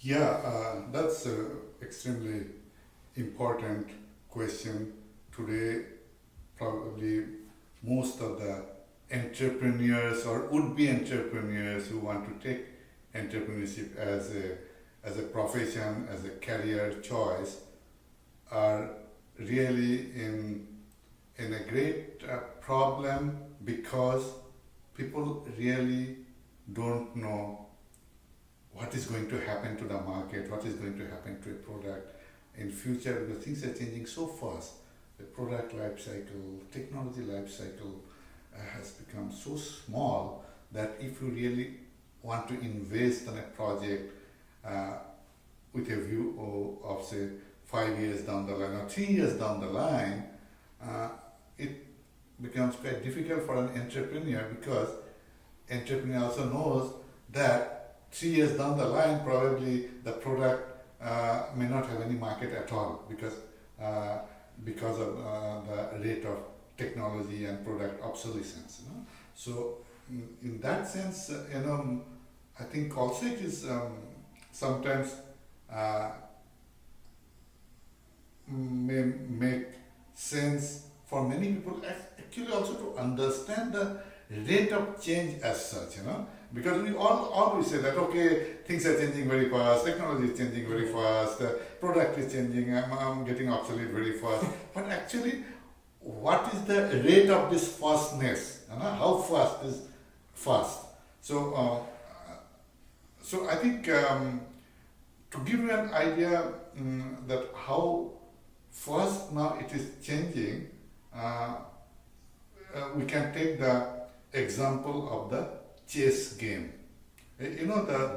Yeah, that's an extremely important question. Today, probably most of the entrepreneurs or would-be entrepreneurs who want to take entrepreneurship as a profession, as a career choice, are really in a great problem because people really don't know what is going to happen to the market, what is going to happen to a product in future because things are changing so fast. The product life cycle, technology life cycle has become so small that if you really want to invest in a project uh, with a view of say 5 years down the line or 3 years down the line, uh, it becomes quite difficult for an entrepreneur because entrepreneur also knows that 3 years down the line probably the product may not have any market at all uh, because of the rate of technology and product obsolescence. So in that sense, I think also it is sometimes uh, may make sense for many people actually also to understand the rate of change as such, because we all always say that okay, things are changing very fast, technology is changing very fast, product is changing, I'm getting obsolete very fast. But actually, what is the rate of this fastness? How fast is fast? So I think to give you an idea that how fast now it is changing, we can take the example of the chess game. The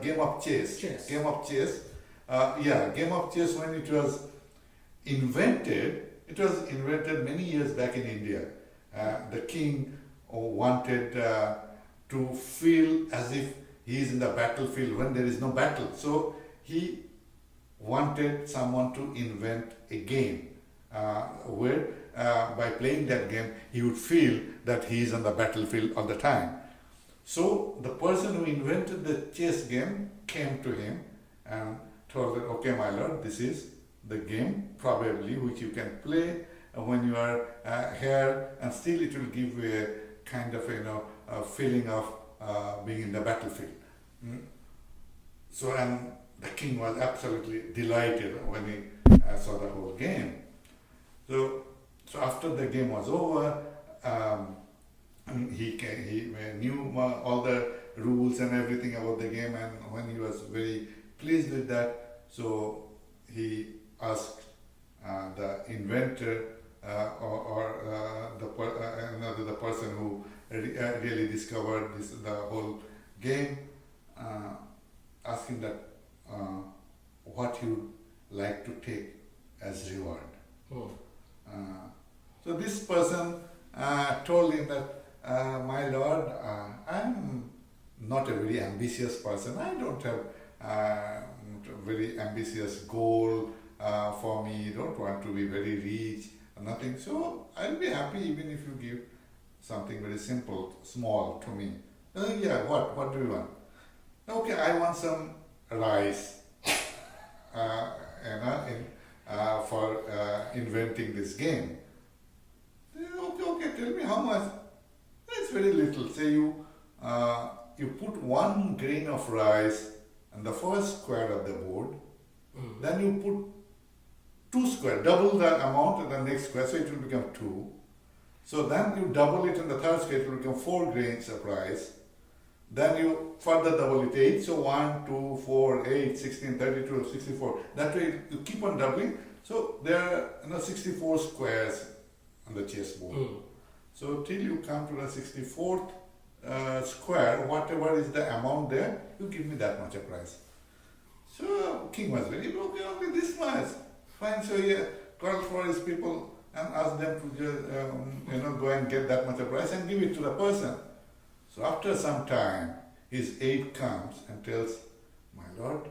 game of chess. Chess. Game of chess. Yeah, game of chess when it was invented many years back in India. The king wanted to feel as if he is in the battlefield when there is no battle. So he wanted someone to invent a game where by playing that game he would feel that he is on the battlefield all the time. So the person who invented the chess game came to him and told that, okay, my lord, this is the game probably which you can play when you are here, and still it will give you a kind of a feeling of being in the battlefield. Mm. So and the king was absolutely delighted when he saw the whole game. So after the game was over, he knew all the rules and everything about the game, and when he was very pleased with that, so he asked the inventor or the person who really discovered the whole game, asking that what you like to take as reward. Oh. So this person told him that, my lord, I'm not a very ambitious person. I don't have a very ambitious goal for me. Don't want to be very rich or nothing. So I'll be happy even if you give something very simple, small to me. Yeah, what do you want? Okay, I want some rice. For inventing this game. Okay, tell me how much. It's very little. Say you put 1 grain of rice on the first square of the board, then you put 2 square, double the amount in the next square, so it will become 2. So then you double it in the third square, it will become 4 grains of rice. Then you further double it 8, so 1, 2, 4, 8, 16, 32, 64. That way you keep on doubling. So there are 64 squares on the chessboard. So till you come to the 64th square, whatever is the amount there, you give me that much a price. So king was very okay, only this much. Fine, so he called for his people and asked them to just, go and get that much a price and give it to the person. So after some time, his aide comes and tells, my lord,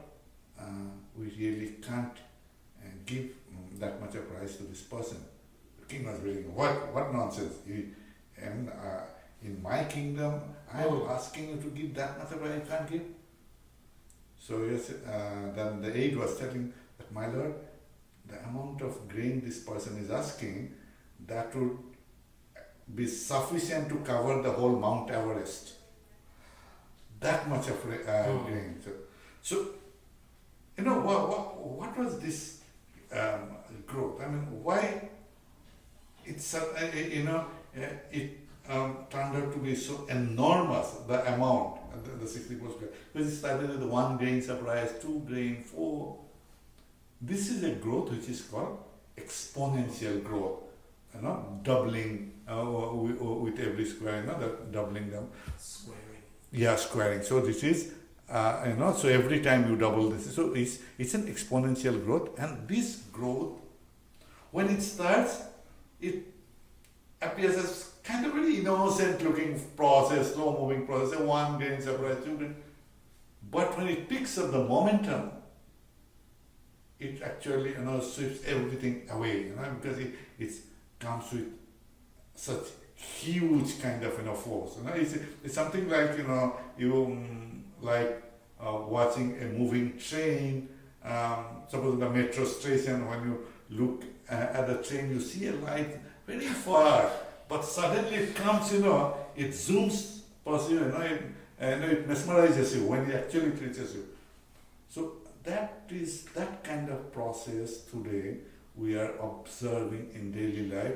we really can't give that much a price to this person. The king was very, what nonsense? In my kingdom, I am asking you to give that much a price, you can't give. So yes, then the aide was telling that, my lord, the amount of grain this person is asking, that would be sufficient to cover the whole Mount Everest. That much of grain. So what was this growth? I mean, why it's it turned out to be so enormous, the amount, the 60 postgrad. Because it started with 1 grain surprise, 2 grain, 4. This is a growth which is called exponential growth. Doubling with every square, that doubling them. Squaring. Yeah, squaring. So this is, so every time you double this, so it's an exponential growth, and this growth, when it starts, it appears as kind of very innocent looking process, slow moving process, 1 grain surprise, 2 grain. But when it picks up the momentum, it actually sweeps everything away, because it comes with such huge kind of force. It's something like watching a moving train. Suppose in the metro station, when you look at the train, you see a light very far, but suddenly it comes, it zooms past you, and it mesmerizes you when it actually reaches you. So that is that kind of process today we are observing in daily life.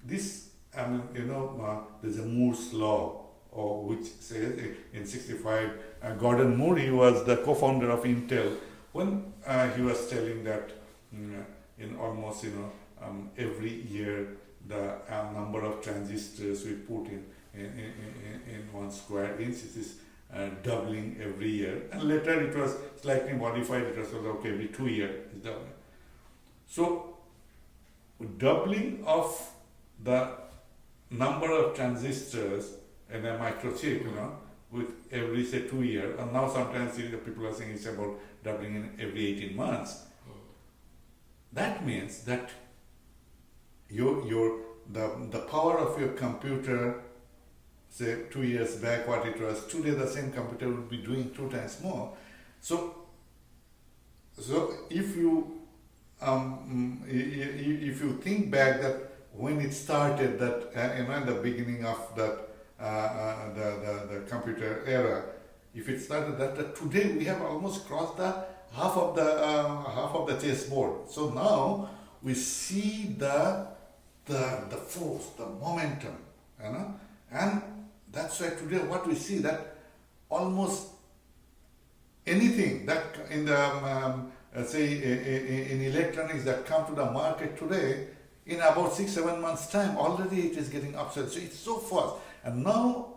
This, there's a Moore's law, which says in 65, Gordon Moore, he was the co-founder of Intel, when he was telling that in almost, every year the number of transistors we put in 1 square inch is doubling every year, and later it was slightly modified. It was okay, every 2 years is doubling. So doubling of the number of transistors in a microchip, with every say 2 years, and now sometimes people are saying it's about doubling in every 18 months. That means that the power of your computer, say 2 years back, what it was, today the same computer would be doing 2 times more. So if you think back that when it started, that in the beginning of that the computer era, if it started that today we have almost crossed the half of the chessboard. So now we see the force, the momentum, and that's why today what we see, that almost anything that in the in electronics that come to the market today, in about 6-7 months time, already it is getting upset. So it's so fast. And now,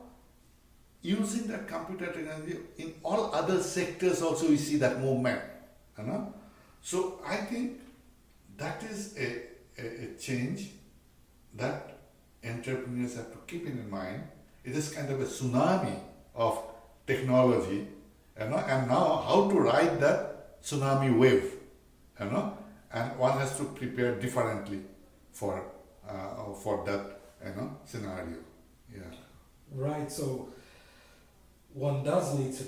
using that computer technology in all other sectors also, we see that movement. So I think that is a change that entrepreneurs have to keep in mind. It is kind of a tsunami of technology, and now how to ride that tsunami wave, and one has to prepare differently for that scenario. Yeah. Right. So one does need to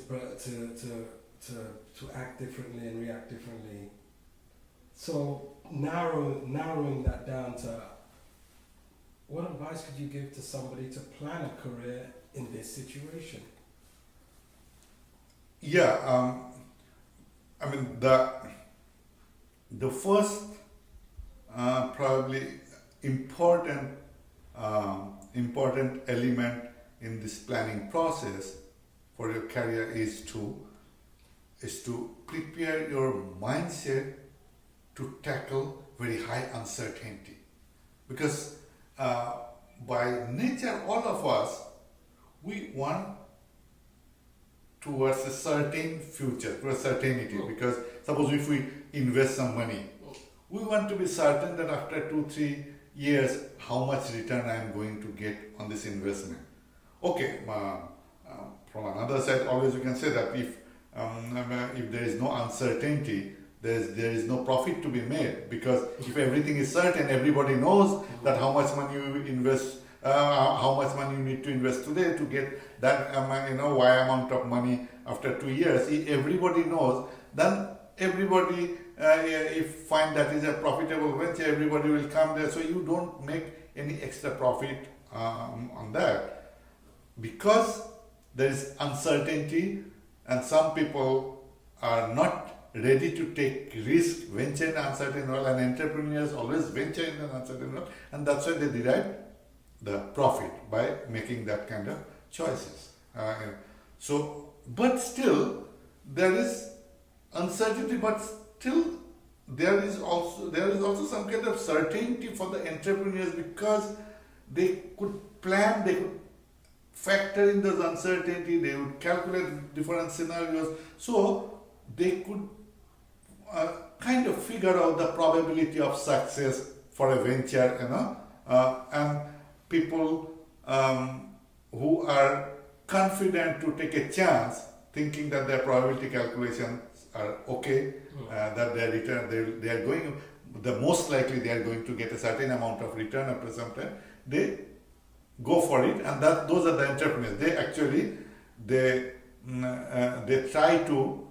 act differently and react differently. So narrowing that down to, what advice could you give to somebody to plan a career in this situation? Yeah. I mean, the first probably important element in this planning process for your career is to prepare your mindset to tackle very high uncertainty, because by nature all of us, we want towards a certain future, to a certainty, because suppose if we invest some money, we want to be certain that after 2-3 years how much return I am going to get on this investment. Okay, from another side, always you can say that if there is no uncertainty, there is no profit to be made, because if everything is certain, everybody knows that how much money you invest, how much money you need to invest today to get that Y amount of money after 2 years. If everybody knows, then everybody if find that is a profitable venture, everybody will come there. So you don't make any extra profit on that, because there is uncertainty, and some people are not ready to take risk, venture in uncertain world, and entrepreneurs always venture in an uncertain world, and that's why they derive the profit by making that kind of choices. But still there is uncertainty, but still there is also some kind of certainty for the entrepreneurs, because they could plan, they could factor in those uncertainty, they would calculate different scenarios, so they could kind of figure out the probability of success for a venture, and people who are confident to take a chance, thinking that their probability calculations are okay, that their return, they are going, the most likely they are going to get a certain amount of return after some time, they go for it, and those are the entrepreneurs. They actually they try to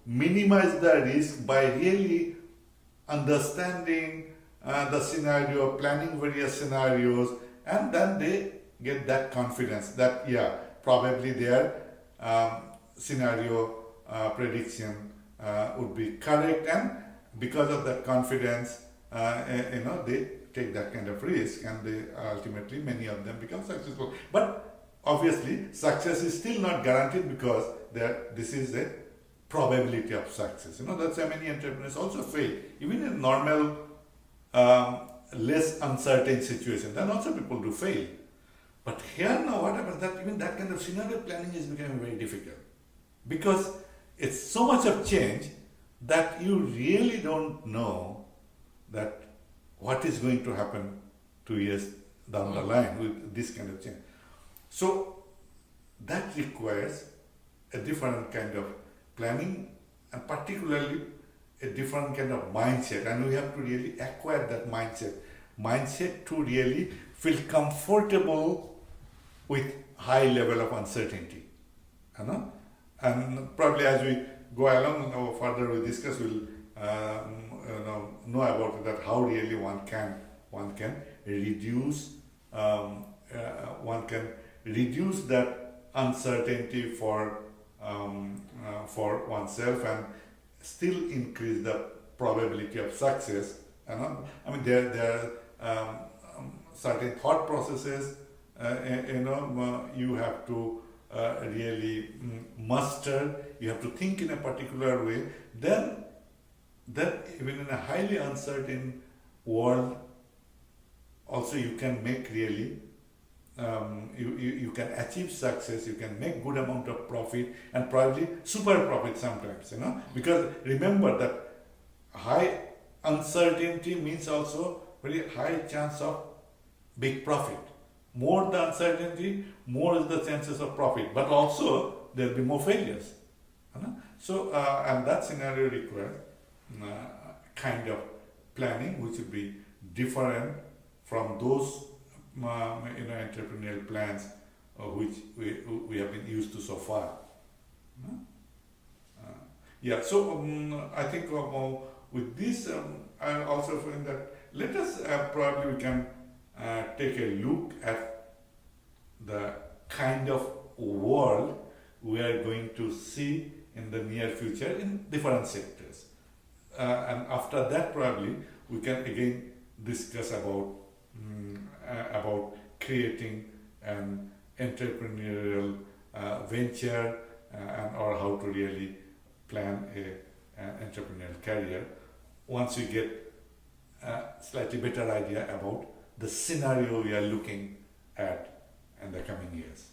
minimize the risk by really understanding the scenario, planning various scenarios, and then they get that confidence that probably their scenario prediction would be correct, and because of that confidence, they take that kind of risk, and they ultimately, many of them become successful. But obviously success is still not guaranteed, because this is a probability of success. That's why many entrepreneurs also fail even in normal less uncertain situation. Then also people do fail. But here now what happens, that even that kind of scenario planning is becoming very difficult, because it's so much of change that you really don't know that what is going to happen 2 years down the line with this kind of change. So that requires a different kind of planning, and particularly a different kind of mindset, and we have to really acquire that mindset to really feel comfortable with high level of uncertainty. And probably as we go along further we discuss, we'll know about that, how really one can reduce that uncertainty for oneself, and still increase the probability of success. There are certain thought processes you have to really muster. You have to think in a particular way. Then even in a highly uncertain world, also you can make really you can achieve success, you can make good amount of profit, and probably super profit sometimes, because remember that high uncertainty means also very high chance of big profit. More the uncertainty, more is the chances of profit, but also there will be more failures. So and that scenario requires kind of planning which will be different from those entrepreneurial plans which we have been used to so far. So I think with this I also find that let us probably we can take a look at the kind of world we are going to see in the near future in different sectors, and after that probably we can again discuss about creating an entrepreneurial venture, or how to really plan an entrepreneurial career once we get a slightly better idea about the scenario we are looking at in the coming years.